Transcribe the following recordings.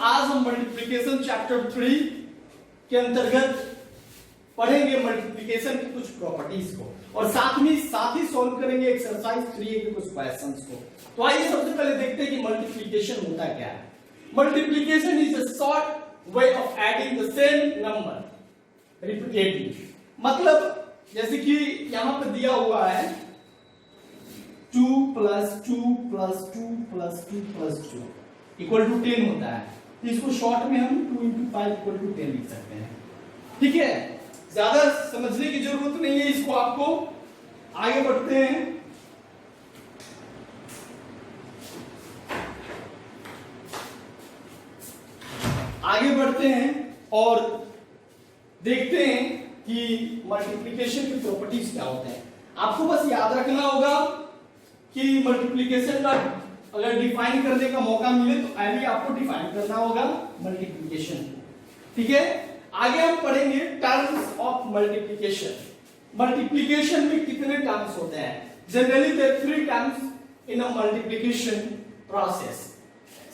आज हम multiplication chapter 3 के अंतर्गत पढ़ेंगे मल्टीप्लिकेशन की कुछ प्रॉपर्टीज को और साथ ही सॉल्व करेंगे एक्सरसाइज 3A के कुछ क्वेश्चंस को। तो आइए सबसे पहले देखते हैं कि मल्टीप्लिकेशन होता क्या है। Multiplication is a short way of adding the same number repeatedly. मतलब जैसे कि यहां पर दिया हुआ है 2 + 2 + 2 + 2 + 2 इक्वल टू 10 होता है। तो इसको शॉर्ट में हम 2 × 5 इक्वल टू 10 लिख सकते हैं। ठीक है, ज्यादा समझने की जरूरत नहीं है इसको आपको। आगे बढ़ते हैं। और देखते हैं कि मल्टीप्लिकेशन की प्रॉपर्टीज क्या होते हैं। आपको बस याद रखना होगा कि मल्टीप्लिकेशन का अगर डिफाइन करने का मौका मिले तो पहले आपको डिफाइन करना होगा मल्टीप्लिकेशन। ठीक है, आगे हम पढ़ेंगे टर्म्स ऑफ मल्टीप्लिकेशन। मल्टीप्लिकेशन में कितने टर्म्स होते हैं? Generally there are 3 terms in a multiplication process.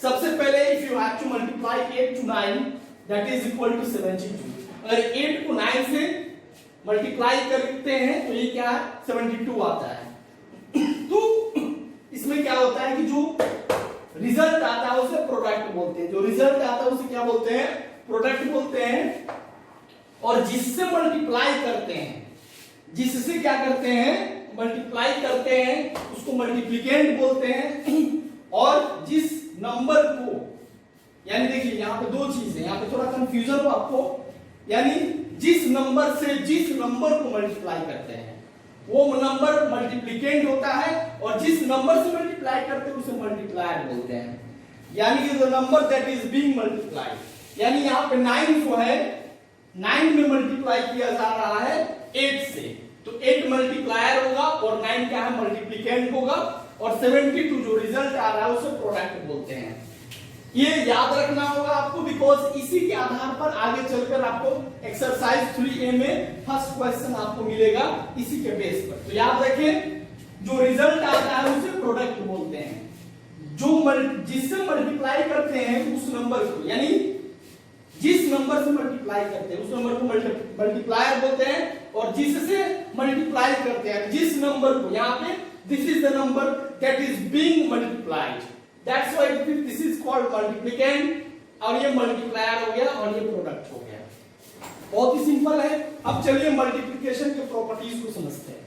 सबसे पहले if you have to multiply 8 to 9 that is equal to 72। अगर 8 को 9 से मल्टीप्लाई करते हैं तो ये क्या है 72 आता है। तो इसमें क्या होता है कि जो रिजल्ट आता है उसे प्रोडक्ट बोलते हैं। जो रिजल्ट आता है उसे क्या बोलते हैं? प्रोडक्ट बोलते हैं। और जिससे मल्टीप्लाई करते हैं, जिससे क्या करते हैं? मल्टीप्लाई करते हैं, उसको मल्टीप्लिकेंट बोलते हैं। और जिस नंबर को, यानी देखिए यहां पे 2 चीजें, यहां पे थोड़ा कंफ्यूजन हो आपको, यानी जिस नंबर से जिस नंबर को मल्टीप्लाई करते हैं वो नंबर मल्टीप्लिकेंट होता है, और जिस नंबर से मल्टीप्लाई करते हैं उसे मल्टीप्लायर बोलते हैं। यानी कि the number that is being multiplied, यानी यहाँ पे 9 जो है 9 में मल्टीप्लाई किया जा रहा है 8 से, तो 8 मल्टीप्लायर होगा और 9 क्या है? मल्टीप्लिकेंट होगा। और 72 जो रिजल्ट आ रहा है उसे प्रोडक्ट बोलते हैं। ये याद रखना होगा आपको, बिकॉज इसी के आधार पर आगे चलकर आपको एक्सरसाइज 3A में फर्स्ट क्वेश्चन आपको मिलेगा इसी के बेस पर। तो याद रखें, जो रिजल्ट आता है उसे प्रोडक्ट बोलते हैं। जो जिससे मल्टीप्लाई करते हैं उस नंबर को, यानी जिस नंबर से मल्टीप्लाई करते हैं उस नंबर को मल्टीप्लायर बोलते हैं। और जिससे मल्टीप्लाई करते हैं जिस नंबर को, यहाँ पे this is the number that is being multiplied, that's why this is called multiplicand. और ये मल्टीप्लायर हो गया और ये प्रोडक्ट हो गया। बहुत ही सिंपल है। अब चलिए मल्टीप्लिकेशन के प्रॉपर्टीज को समझते हैं।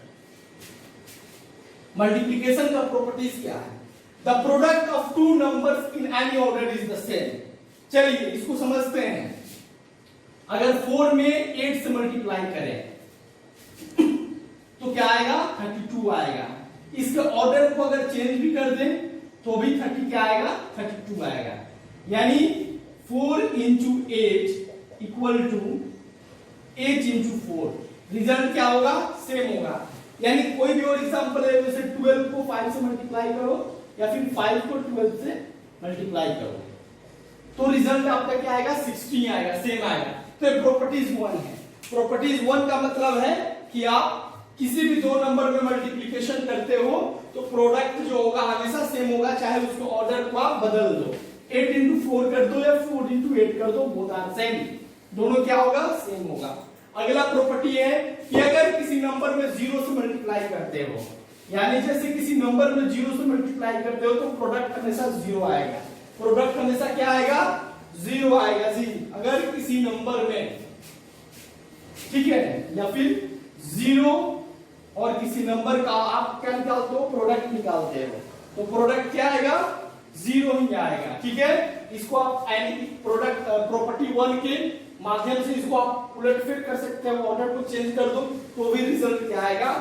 मल्टीप्लिकेशन का प्रॉपर्टीज क्या है? The product of 2 numbers in any order is the same। चलिए इसको समझते हैं। अगर 4 में 8 से मल्टीप्लाई करें तो क्या आएगा? 32 आएगा। इसके ऑर्डर को अगर चेंज भी कर दें तो भी 30 क्या आएगा? 32 आएगा। यानी 4 × 8 इक्वल टू 8 × 4। रिजल्ट क्या होगा? सेम होगा। यानी कोई भी और एग्जांपल है, जैसे 12 को 5 से मल्टीप्लाई करो या फिर 5 को 12 से मल्टीप्लाई करो तो रिजल्ट आपका क्या आएगा? 16 आएगा, सेम आएगा। तो ये प्रॉपर्टीज 1 है। प्रॉपर्टीज 1 का मतलब है कि आप किसी भी 2 नंबर में मल्टीप्लिकेशन करते हो तो प्रोडक्ट जो होगा हमेशा सेम होगा, चाहे उसको ऑर्डर को आप बदल दो, 8 × 4 कर दो या 4 × 8 कर दो, बोथ आर सेम। दोनों क्या होगा? सेम होगा। अगला प्रॉपर्टी है कि अगर किसी नंबर में 0 से मल्टीप्लाई करते हो, यानी जैसे किसी नंबर में 0 से मल्टीप्लाई करते हो तो प्रोडक्ट हमेशा 0 आएगा। प्रोडक्ट हमेशा क्या आएगा? 0 आएगा जी। अगर किसी नंबर में, ठीक है, या फिर 0 और किसी नंबर का आप क्या निकालते हो? प्रोडक्ट निकालते हो, तो प्रोडक्ट क्या आएगा? 0 ही आएगा। ठीक है, इसको आप प्रोडक्ट प्रॉपर्टी 1 के माध्यम से इसको आप उलटफेर कर सकते हो, ऑर्डर को चेंज कर दो तो भी रिजल्ट क्या आएगा?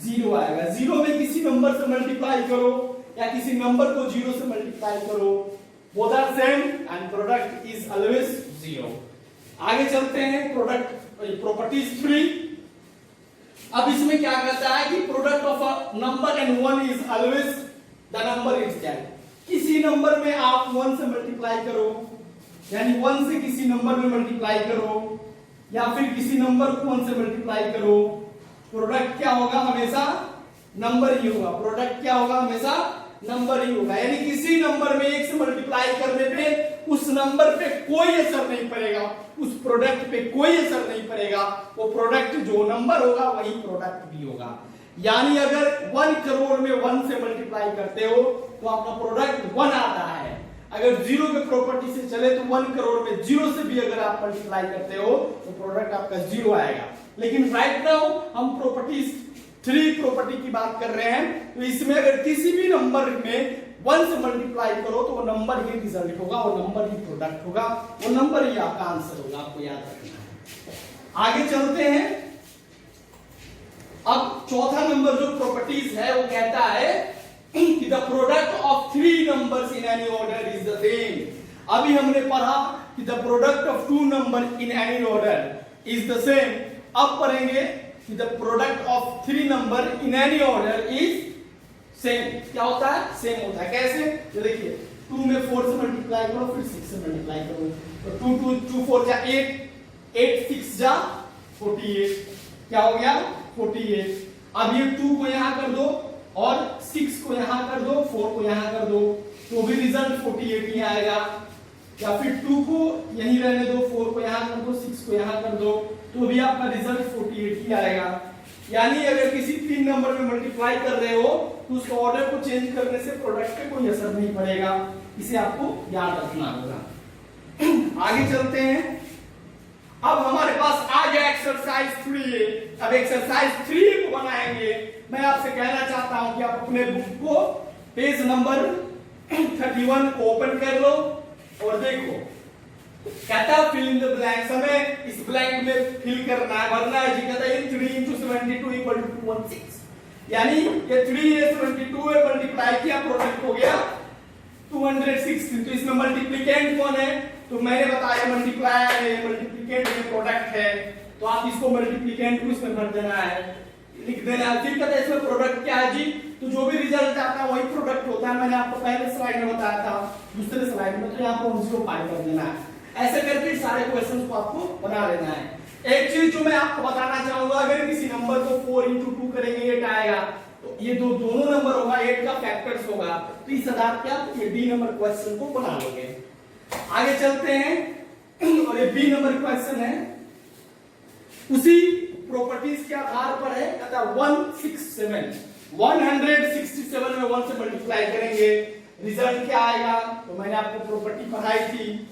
0 आएगा। 0 में किसी नंबर से मल्टीप्लाई करो या किसी नंबर को 0 से मल्टीप्लाई करो, both are same and product is always 0। आगे चलते हैं प्रोडक्ट प्रॉपर्टीज 3। अब इसमें क्या कहता है कि product of a number and 1 is always the number itself. किसी नंबर में आप 1 से मल्टीप्लाई करो, यानी 1 से किसी नंबर में मल्टीप्लाई करो या फिर किसी नंबर को 1 से मल्टीप्लाई करो, प्रोडक्ट क्या होगा? हमेशा नंबर ही होगा। प्रोडक्ट क्या होगा? हमेशा नंबर ही होगा। यानी किसी नंबर में 1 से मल्टीप्लाई करने पे उस नंबर पे कोई असर नहीं पड़ेगा, उस प्रोडक्ट पे कोई असर नहीं पड़ेगा। वो प्रोडक्ट जो नंबर होगा वही प्रोडक्ट भी होगा। यानी अगर 1 करोड़ में 1 से मल्टीप्लाई करते हो तो आपका प्रोडक्ट 1 आता है। अगर 0 के प्रॉपर्टी से चले तो 1 करोड़ में 0 से भी अगर आप मल्टीप्लाई करते हो तो प्रोडक्ट आपका 0 आएगा। लेकिन राइट नाउ हम प्रॉपर्टीज 3 प्रॉपर्टी की बात कर रहे हैं। तो इसमें अगर किसी भी नंबर में 1 से मल्टीप्लाई करो तो वो नंबर ही रिजल्ट होगा, वो नंबर ही प्रोडक्ट होगा, वो नंबर ही आपका आंसर होगा। आपको याद रखना है। आगे चलते हैं। अब चौथा नंबर जो प्रॉपर्टीज है वो कहता है कि the product of 3 numbers in any order is the same. अभी हमने पढ़ा कि the product of 2 number in any order is the same. अब पढ़ेंगे कि the product of 3 number in any order is same. क्या होता है? सेम होता है। कैसे? तो देखिए 2 में 4 से मल्टीप्लाई करो, फिर 6 से मल्टीप्लाई करो तो 2 4 जा 8, 8 6 जा 48। क्या हो गया? 48। अब ये 2 को यहां कर दो और 6 को यहां कर दो, 4 को यहां कर दो तो भी रिजल्ट 48 ही आएगा। या फिर 2 को यहीं रहने दो, 4 को यहां कर दो, 6 को यहां कर दो तो भी आपका रिजल्ट 48 ही आएगा। यानी अगर किसी 3 नंबर में मल्टीप्लाई कर रहे हो तो उस ऑर्डर को चेंज करने से प्रोडक्ट पे कोई असर नहीं पड़ेगा। इसे आपको याद रखना होगा। आगे चलते हैं। अब हमारे पास आ गया एक्सरसाइज 3। अब एक्सरसाइज 3 को बनाएंगे। मैं आपसे कहना चाहता हूं कि आप अपने बुक को पेज नंबर 31 को ओपन कर लो और देखो कहता है फिल इन द ब्लैंक्स। हमें इस ब्लैंक में फिल करना है, भरना है जी। कहता है 3 into 72 equal to 216। यानी ये 3 से 72 में मल्टीप्लाई किया, प्रोडक्ट हो गया 216। तो इसमें मल्टीप्लिकेंट कौन है? तो मैंने बताया मल्टीप्लायर है, मल्टीप्लिकेंट में प्रोडक्ट है। तो आप इसको मल्टीप्लिकेंट को इसमें भर देना है, लिख देना है। फिर कहता है इसमें प्रोडक्ट क्या है जी? तो जो भी रिजल्ट आता है वही प्रोडक्ट होता है। मैंने आपको पहले स्लाइड में बताया था, दूसरे स्लाइड में। तो यहाँ पर 0.5 कर देना है। ऐसे करके सारे क्वेश्चंस को आपको बना लेना है। एक चीज जो मैं आपको बताना चाहूंगा, अगर किसी नंबर को 4 into 2 करेंगे 8 आएगा तो ये दोनों नंबर होगा, 8 का फैक्टर्स होगा। तो इस आधार पे आप ये डी नंबर क्वेश्चन को बना लोगे। आगे चलते हैं और ये बी नंबर क्वेश्चन है, उसी प्रॉपर्टीज के आधार पर है। कहता है 167 167 में 1 से मल्टीप्लाई करेंगे, रिजल्ट क्या आएगा? तो मैंने आपको प्रॉपर्टी पढ़ाई थी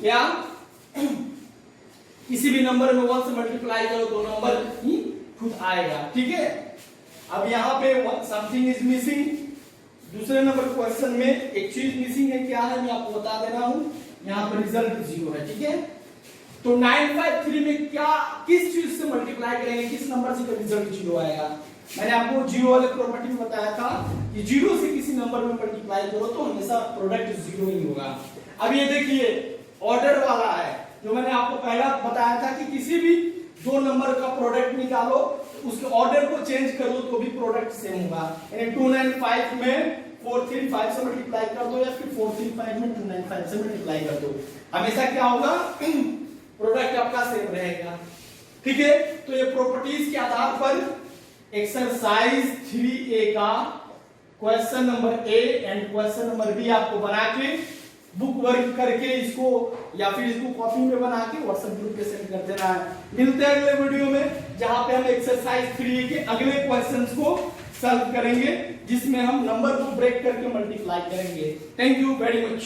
क्या? किसी भी नंबर में 1 से मल्टीप्लाई करो तो नंबर ही खुद आएगा। ठीक है। अब यहाँ पे समथिंग इज मिसिंग। दूसरे नंबर क्वेश्चन में एक चीज मिसिंग है। क्या है? मैं आपको बता दे रहा हूं। यहाँ पर रिजल्ट 0 है। ठीक है। तो 953 में क्या, किस चीज से मल्टीप्लाई करेंगे, किस नंबर से रिजल्ट 0 आएगा? मैंने आपको 0 वाले प्रॉपर्टी में बताया था कि 0 से किसी नंबर में मल्टीप्लाई करो तो हमेशा प्रोडक्ट 0 ही होगा। अब ये देखिए ऑर्डर वाला है, जो मैंने आपको पहला बताया था कि किसी भी 2 नंबर का प्रोडक्ट निकालो, उसके ऑर्डर को चेंज करो तो भी प्रोडक्ट सेम होगा। यानी 295 में 435 से मल्टीप्लाई कर दो या फिर 435 में 295 से मल्टीप्लाई कर दो, हमेशा क्या होगा? प्रोडक्ट आपका सेम रहेगा। ठीक है। तो ये प्रॉपर्टीज के आधार पर एक्सरसाइज 3A का question number A and question number B आपको बना के बुक वर्क करके इसको या फिर इसको कॉपी में बना के व्हाट्सएप ग्रुप पे सेंड कर देना है। मिलते हैं अगले वीडियो में, जहां पे हम एक्सरसाइज 3 के अगले क्वेश्चंस को सॉल्व करेंगे, जिसमें हम नंबर को ब्रेक करके मल्टीप्लाई करेंगे। Thank you very much.